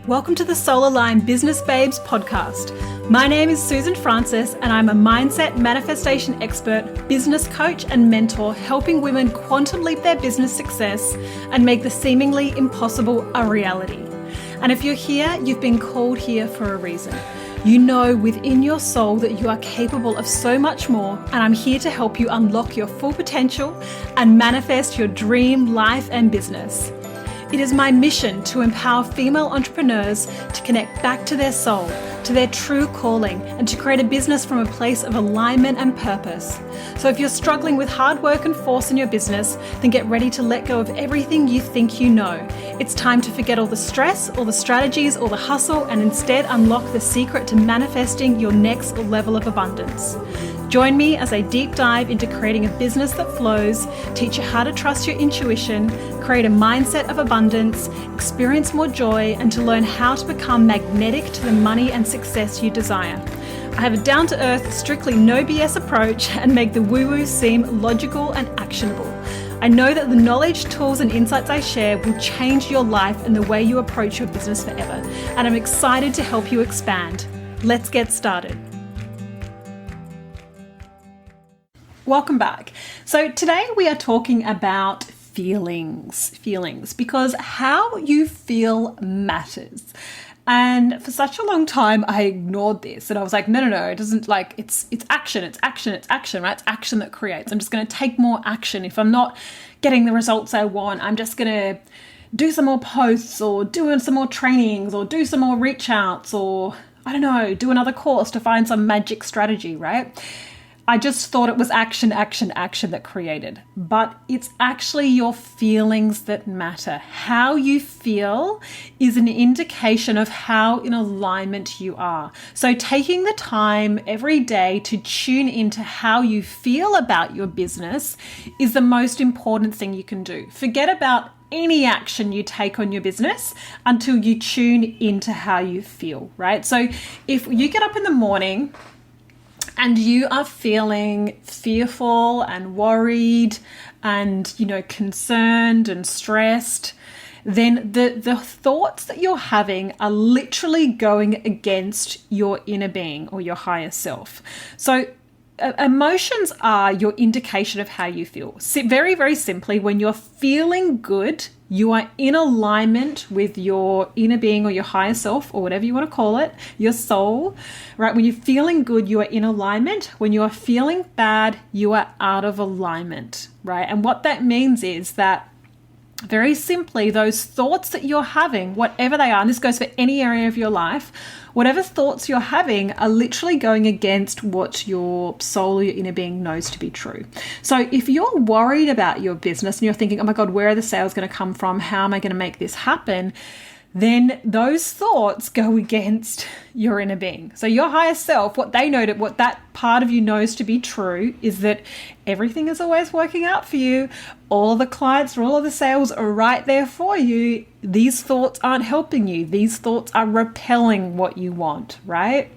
Welcome to the Soul Aligned Business Babes podcast. My name is Susan Francis and I'm a mindset manifestation expert, business coach and mentor, helping women quantum leap their business success and make the seemingly impossible a reality. And if you're here, you've been called here for a reason. You know within your soul that you are capable of so much more, and I'm here to help you unlock your full potential and manifest your dream life and business. It is my mission to empower female entrepreneurs to connect back to their soul, to their true calling, and to create a business from a place of alignment and purpose. So if you're struggling with hard work and force in your business, then get ready to let go of everything you think you know. It's time to forget all the stress, all the strategies, all the hustle, and instead unlock the secret to manifesting your next level of abundance. Join me as I deep dive into creating a business that flows, teach you how to trust your intuition, create a mindset of abundance, experience more joy, and to learn how to become magnetic to the money and success you desire. I have a down-to-earth, strictly no BS approach and make the woo-woo seem logical and actionable. I know that the knowledge, tools, and insights I share will change your life and the way you approach your business forever. And I'm excited to help you expand. Let's get started. Welcome back. So today we are talking about feelings, because how you feel matters. And for such a long time, I ignored this and I was like, no, it doesn't, like, it's action, right? It's action that creates. I'm just going to take more action. If I'm not getting the results I want, I'm just going to do some more posts or do some more trainings or do some more reach outs or, I don't know, do another course to find some magic strategy, right? I just thought it was action that created, but it's actually your feelings that matter. How you feel is an indication of how in alignment you are. So taking the time every day to tune into how you feel about your business is the most important thing you can do. Forget about any action you take on your business until you tune into how you feel, right? So if you get up in the morning and you are feeling fearful and worried and, concerned and stressed, then the thoughts that you're having are literally going against your inner being or your higher self. So emotions are your indication of how you feel. Very, very simply, when you're feeling good, you are in alignment with your inner being or your higher self or whatever you want to call it, your soul, right? When you're feeling good, you are in alignment. When you are feeling bad, you are out of alignment, right? And what that means is that very simply, those thoughts that you're having, whatever they are, and this goes for any area of your life, whatever thoughts you're having are literally going against what your soul or your inner being knows to be true. So if you're worried about your business and you're thinking, oh my God, where are the sales going to come from? How am I going to make this happen? Then those thoughts go against your inner being. So your higher self, what that part of you knows to be true is that everything is always working out for you. All the clients or all of the sales are right there for you. These thoughts aren't helping you. These thoughts are repelling what you want, right?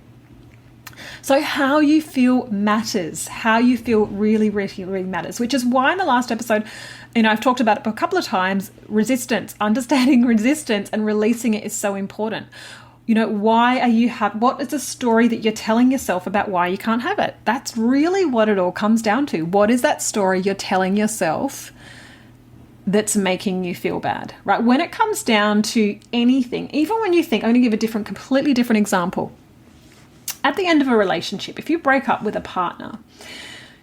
So how you feel matters. How you feel really, really, really matters, which is why in the last episode, I've talked about it a couple of times, understanding resistance and releasing it is so important. What is the story that you're telling yourself about why you can't have it? That's really what it all comes down to. What is that story you're telling yourself that's making you feel bad, right? When it comes down to anything, even when you think, I'm going to give a completely different example. At the end of a relationship, if you break up with a partner,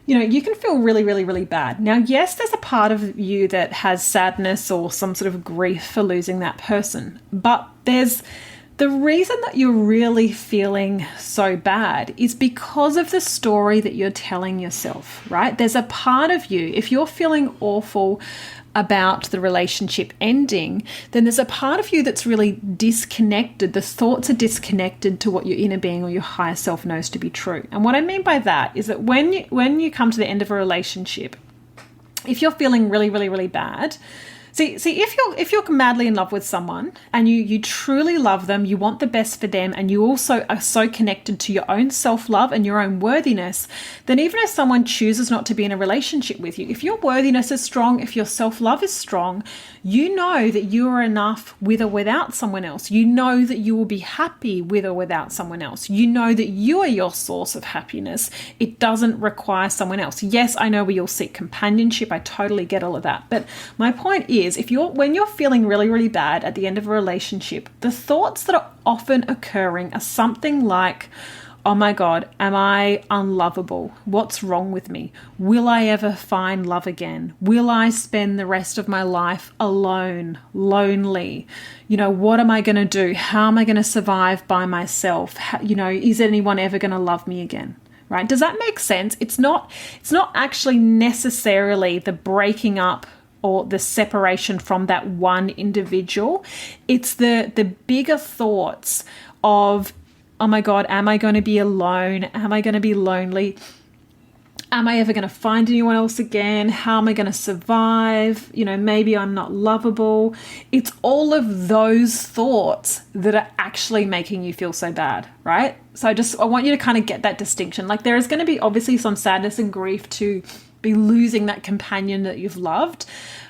you can feel really, really, really bad. Now, yes, there's a part of you that has sadness or some sort of grief for losing that person, but there's the reason that you're really feeling so bad is because of the story that you're telling yourself, right? There's a part of you, if you're feeling awful about the relationship ending, then there's a part of you that's really disconnected. The thoughts are disconnected to what your inner being or your higher self knows to be true. And what I mean by that is that when you come to the end of a relationship, if you're feeling really, really, really bad, See, if you're madly in love with someone and you truly love them, you want the best for them, and you also are so connected to your own self-love and your own worthiness, then even if someone chooses not to be in a relationship with you, if your worthiness is strong, if your self-love is strong, you know that you are enough with or without someone else. You know that you will be happy with or without someone else. You know that you are your source of happiness. It doesn't require someone else. Yes, I know we all seek companionship. I totally get all of that. But my point is, when you're feeling really, really bad at the end of a relationship, the thoughts that are often occurring are something like, oh my God, am I unlovable? What's wrong with me? Will I ever find love again? Will I spend the rest of my life alone, lonely? What am I going to do? How am I going to survive by myself? Is anyone ever going to love me again? Right? Does that make sense? It's not actually necessarily the breaking up or the separation from that one individual. It's the bigger thoughts of, oh my God, am I going to be alone? Am I going to be lonely? Am I ever going to find anyone else again? How am I going to survive? Maybe I'm not lovable. It's all of those thoughts that are actually making you feel so bad, right? So I want you to kind of get that distinction. Like, there is going to be obviously some sadness and grief to be losing that companion that you've loved,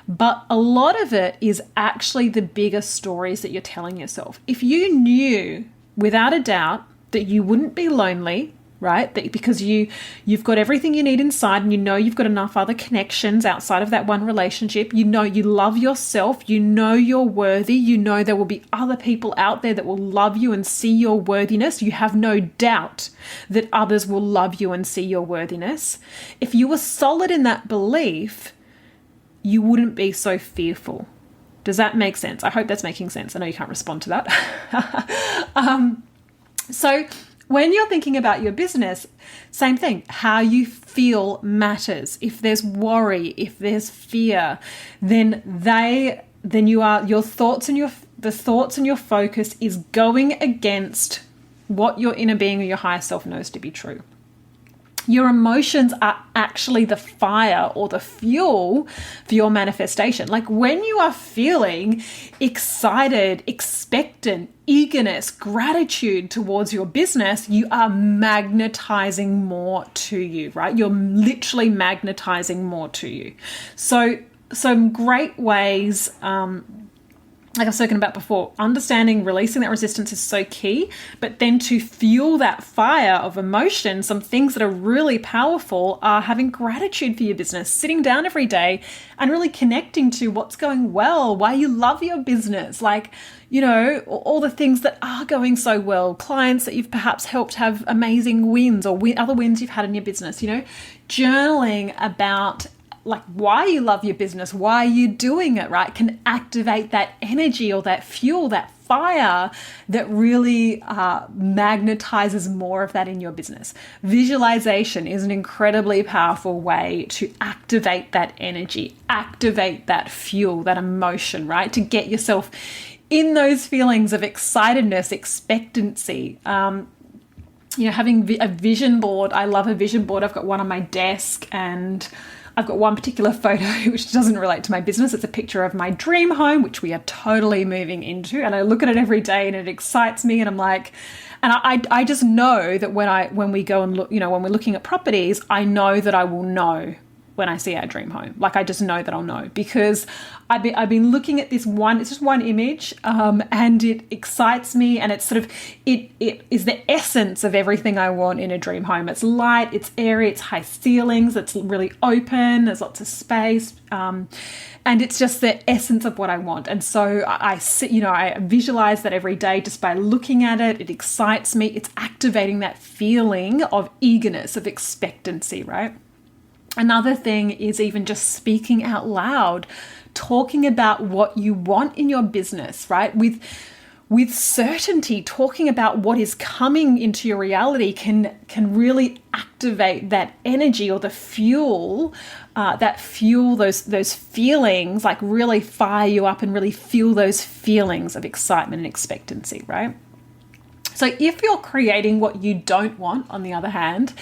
but a lot of it is actually the bigger stories that you're telling yourself. If you knew without a doubt that you wouldn't be lonely, right? That because you've got everything you need inside, and you've got enough other connections outside of that one relationship. You love yourself. You're worthy. There will be other people out there that will love you and see your worthiness. You have no doubt that others will love you and see your worthiness. If you were solid in that belief, you wouldn't be so fearful. Does that make sense? I hope that's making sense. I know you can't respond to that. So when you're thinking about your business, same thing. How you feel matters. If there's worry, if there's fear, then your thoughts and the thoughts and your focus is going against what your inner being or your higher self knows to be true. Your emotions are actually the fire or the fuel for your manifestation. Like, when you are feeling excited, expectant, eagerness, gratitude towards your business, you are magnetizing more to you, right? You're literally magnetizing more to you. So some great ways, like I've spoken about before, understanding, releasing that resistance is so key. But then to fuel that fire of emotion, some things that are really powerful are having gratitude for your business, sitting down every day and really connecting to what's going well, why you love your business, all the things that are going so well, clients that you've perhaps helped have amazing wins or other wins you've had in your business, journaling about why you love your business, why you're doing it, right, can activate that energy or that fuel, that fire that really magnetizes more of that in your business. Visualization is an incredibly powerful way to activate that energy, activate that fuel, that emotion, right, to get yourself in those feelings of excitedness, expectancy. Having a vision board. I love a vision board. I've got one on my desk, and I've got one particular photo which doesn't relate to my business. It's a picture of my dream home, which we are totally moving into. And I look at it every day and it excites me. And I'm like, and I just know that when we go and look, when we're looking at properties, I know that I will know when I see our dream home. I just know that I'll know, because I've been looking at this one, it's just one image, and it excites me, and it's sort of, it is the essence of everything I want in a dream home. It's light, it's airy, it's high ceilings, it's really open, there's lots of space, and it's just the essence of what I want. And so I visualize that every day just by looking at it. It excites me. It's activating that feeling of eagerness, of expectancy, right? Another thing is even just speaking out loud, talking about what you want in your business, right? With certainty, talking about what is coming into your reality can really activate that energy or the fuel, those feelings, really fire you up and really fuel those feelings of excitement and expectancy, right? So if you're creating what you don't want, on the other hand,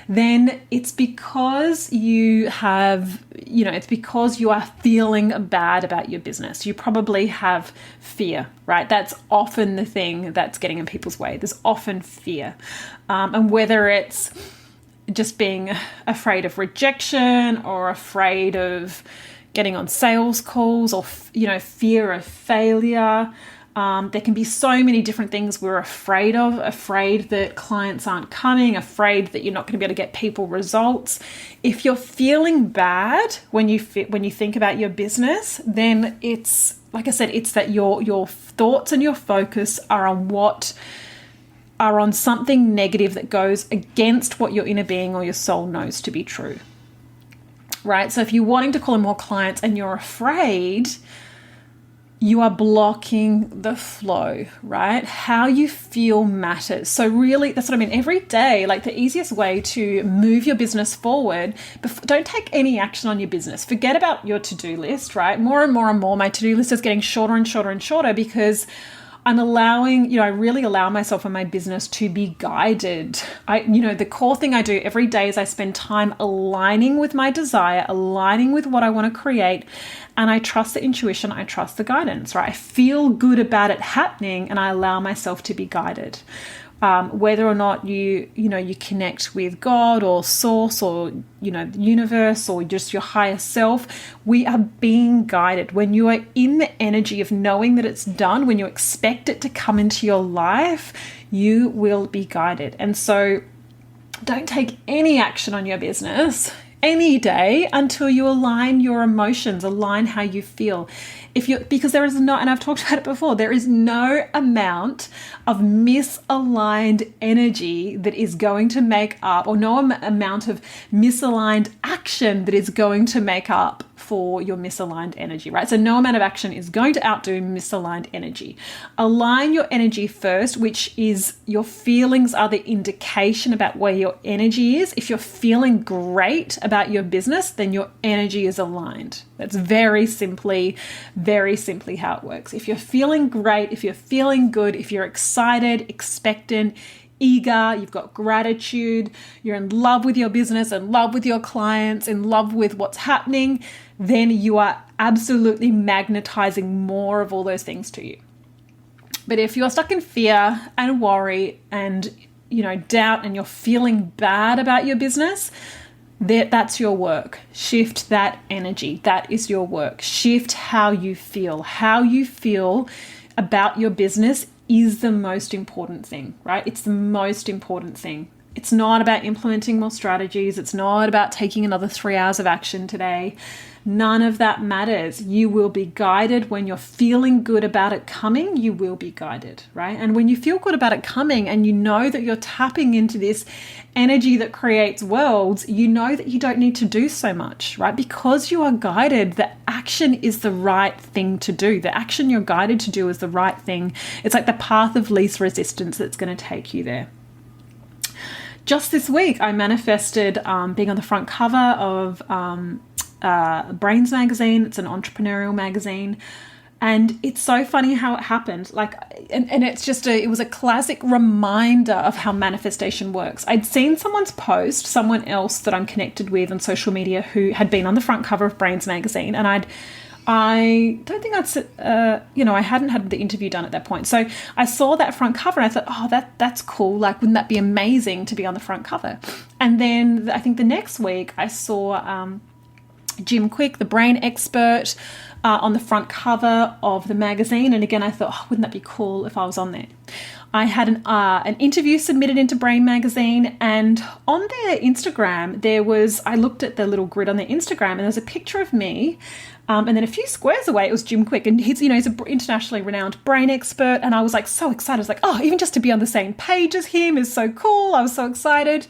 then it's because it's because you are feeling bad about your business. You probably have fear, right? That's often the thing that's getting in people's way. There's often fear. And whether it's just being afraid of rejection or afraid of getting on sales calls or, fear of failure. There can be so many different things we're afraid of, afraid that clients aren't coming, afraid that you're not going to be able to get people results. If you're feeling bad when you think about your business, then it's, like I said, it's that your thoughts and your focus are on something negative that goes against what your inner being or your soul knows to be true. Right? So if you're wanting to call in more clients and you're afraid, you are blocking the flow, right? How you feel matters. So really, that's what I mean. Every day, like the easiest way to move your business forward, don't take any action on your business. Forget about your to-do list, right? More and more and more, my to-do list is getting shorter and shorter and shorter because I'm allowing, I really allow myself and my business to be guided. The core thing I do every day is I spend time aligning with my desire, aligning with what I want to create, and I trust the intuition, I trust the guidance, right? I feel good about it happening and I allow myself to be guided. Whether or not you connect with God or source or, the universe or just your higher self, we are being guided. When you are in the energy of knowing that it's done, when you expect it to come into your life, you will be guided. And so don't take any action on your business any day until you align your emotions, align how you feel. Because there is no, and I've talked about it before, there is no amount of misaligned energy that is going to make up, or no amount of misaligned action that is going to make up for your misaligned energy, right? So no amount of action is going to outdo misaligned energy. Align your energy first, which is your feelings are the indication about where your energy is. If you're feeling great about your business, then your energy is aligned. That's very simply how it works. If you're feeling great, if you're feeling good, if you're excited, expectant, eager, you've got gratitude, you're in love with your business, in love with your clients, in love with what's happening, then you are absolutely magnetizing more of all those things to you. But if you're stuck in fear and worry and, doubt, and you're feeling bad about your business, that's your work. Shift that energy. That is your work. Shift how you feel. How you feel about your business is the most important thing, right? It's the most important thing. It's not about implementing more strategies. It's not about taking another 3 hours of action today. None of that matters. You will be guided when you're feeling good about it coming. You will be guided, right? And when you feel good about it coming and you know that you're tapping into this energy that creates worlds, you know that you don't need to do so much, right? Because you are guided, the action is the right thing to do. The action you're guided to do is the right thing. It's like the path of least resistance that's going to take you there. Just this week, I manifested being on the front cover of Brains magazine. It's an entrepreneurial magazine. And it's so funny how it happened. And it's just it was a classic reminder of how manifestation works. I'd seen someone else that I'm connected with on social media who had been on the front cover of Brains magazine. And I don't think I hadn't had the interview done at that point. So I saw that front cover and I thought, oh, that's cool. Like, wouldn't that be amazing to be on the front cover? And then I think the next week I saw Jim Quick, the brain expert, on the front cover of the magazine. And again, I thought, oh, wouldn't that be cool if I was on there? I had an interview submitted into Brain magazine, and on their Instagram, I looked at the little grid on their Instagram, and there's a picture of me. And then a few squares away, it was Jim Quick, and he's an internationally renowned brain expert. And I was like so excited. I was like, oh, even just to be on the same page as him is so cool. I was so excited.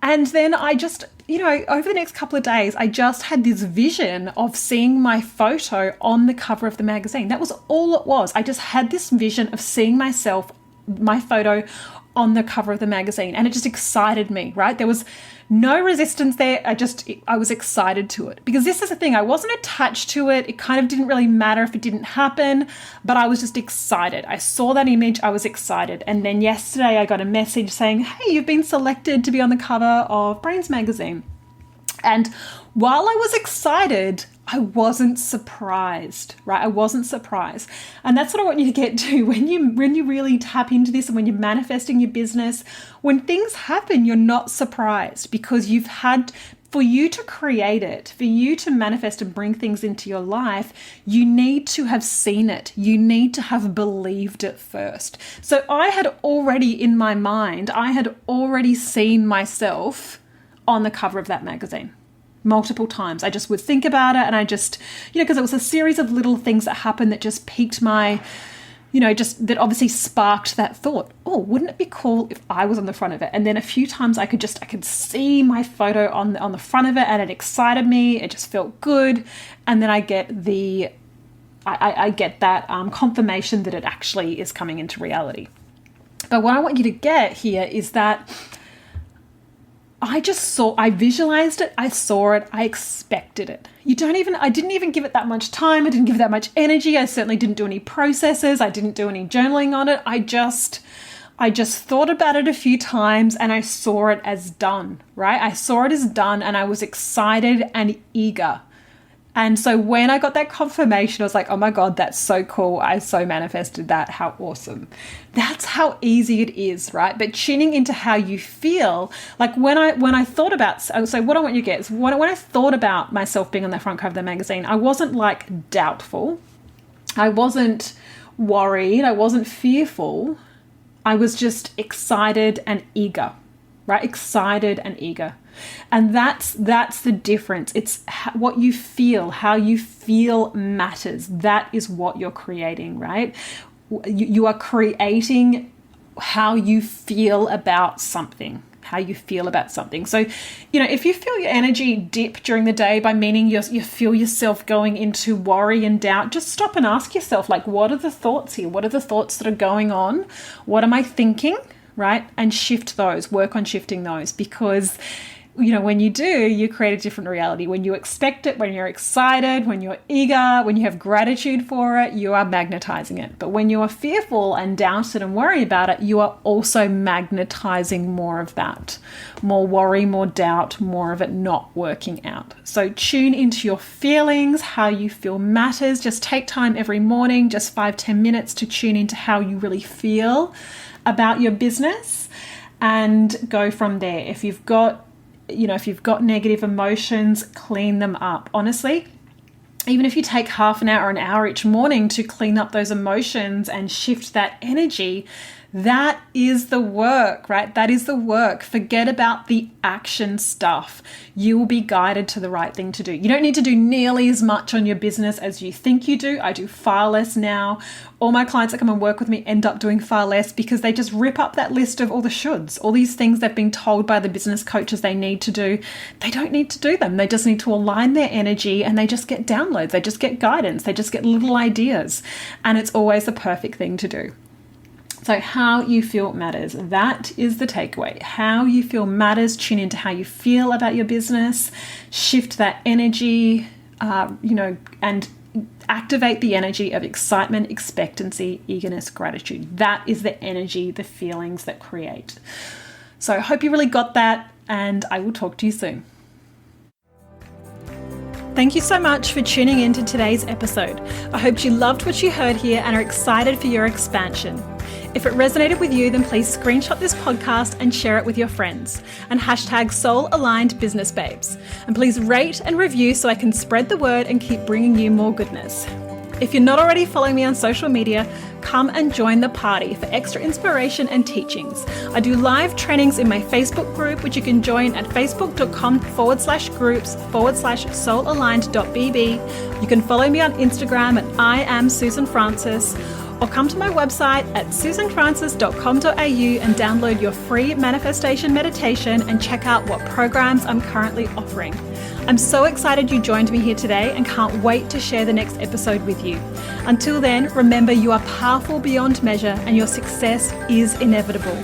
And then I just, over the next couple of days, I just had this vision of seeing my photo on the cover of the magazine. That was all it was. I just had this vision of seeing my photo on the cover of the magazine, and it just excited me, right? There was no resistance there. I was excited to it, because this is the thing. I wasn't attached to it. It kind of didn't really matter if it didn't happen, but I was just excited. I saw that image. I was excited. And then yesterday I got a message saying, hey, you've been selected to be on the cover of Brains magazine. And while I was excited, I wasn't surprised, right? I wasn't surprised. And that's what I want you to get to when you really tap into this, and when you're manifesting your business. When things happen, you're not surprised, because for you to create it, for you to manifest and bring things into your life, you need to have seen it. You need to have believed it first. So I had already, in my mind, seen myself on the cover of that magazine multiple times. I just would think about it, and I just, because it was a series of little things that happened that just piqued my, that obviously sparked that thought. Oh, wouldn't it be cool if I was on the front of it? And then a few times I could see my photo on the front of it, and it excited me. It just felt good. And then I get that confirmation that it actually is coming into reality. But what I want you to get here is that I visualized it, I saw it, I expected it. I didn't even give it that much time. I didn't give it that much energy. I certainly didn't do any processes. I didn't do any journaling on it. I just thought about it a few times, and I saw it as done, right? I saw it as done, and I was excited and eager. And so when I got that confirmation, I was like, oh my God, that's so cool. I so manifested that. How awesome. That's how easy it is, right? But tuning into how you feel, like when I thought about, so what I want you to get is when I thought about myself being on the front cover of the magazine, I wasn't like doubtful. I wasn't worried. I wasn't fearful. I was just excited and eager, right? Excited and eager. And that's the difference. It's what you feel, how you feel matters. That is what you're creating, right? You are creating how you feel about something. So, if you feel your energy dip during the day, by meaning you feel yourself going into worry and doubt, just stop and ask yourself, like, what are the thoughts here? What are the thoughts that are going on? What am I thinking, right? And shift those, work on shifting those, because when you do, you create a different reality. When you expect it, when you're excited, when you're eager, when you have gratitude for it, you are magnetizing it. But when you are fearful and doubted and worry about it, you are also magnetizing more of that. More worry, more doubt, more of it not working out. So tune into your feelings. How you feel matters. Just take time every morning, just 5-10 minutes, to tune into how you really feel about your business, and go from there. If you've got negative emotions, clean them up. Honestly, even if you take half an hour, an hour each morning to clean up those emotions and shift that energy, that is the work, right? That is the work. Forget about the action stuff. You will be guided to the right thing to do. You don't need to do nearly as much on your business as you think you do. I do far less now. All my clients that come and work with me end up doing far less, because they just rip up that list of all the shoulds, all these things they've been told by the business coaches they need to do. They don't need to do them. They just need to align their energy, and they just get downloads. They just get guidance. They just get little ideas, and it's always the perfect thing to do. So how you feel matters. That is the takeaway. How you feel matters. Tune into how you feel about your business. Shift that energy, and activate the energy of excitement, expectancy, eagerness, gratitude. That is the energy, the feelings that create. So I hope you really got that, and I will talk to you soon. Thank you so much for tuning in to today's episode. I hope you loved what you heard here and are excited for your expansion. If it resonated with you, then please screenshot this podcast and share it with your friends, and hashtag Soul Aligned Business Babes. And please rate and review so I can spread the word and keep bringing you more goodness. If you're not already following me on social media, come and join the party for extra inspiration and teachings. I do live trainings in my Facebook group, which you can join at facebook.com/groups/soulaligned.bb. You can follow me on Instagram at I am Susan Francis, or come to my website at susanfrancis.com.au and download your free manifestation meditation and check out what programs I'm currently offering. I'm so excited you joined me here today and can't wait to share the next episode with you. Until then, remember, you are powerful beyond measure and your success is inevitable.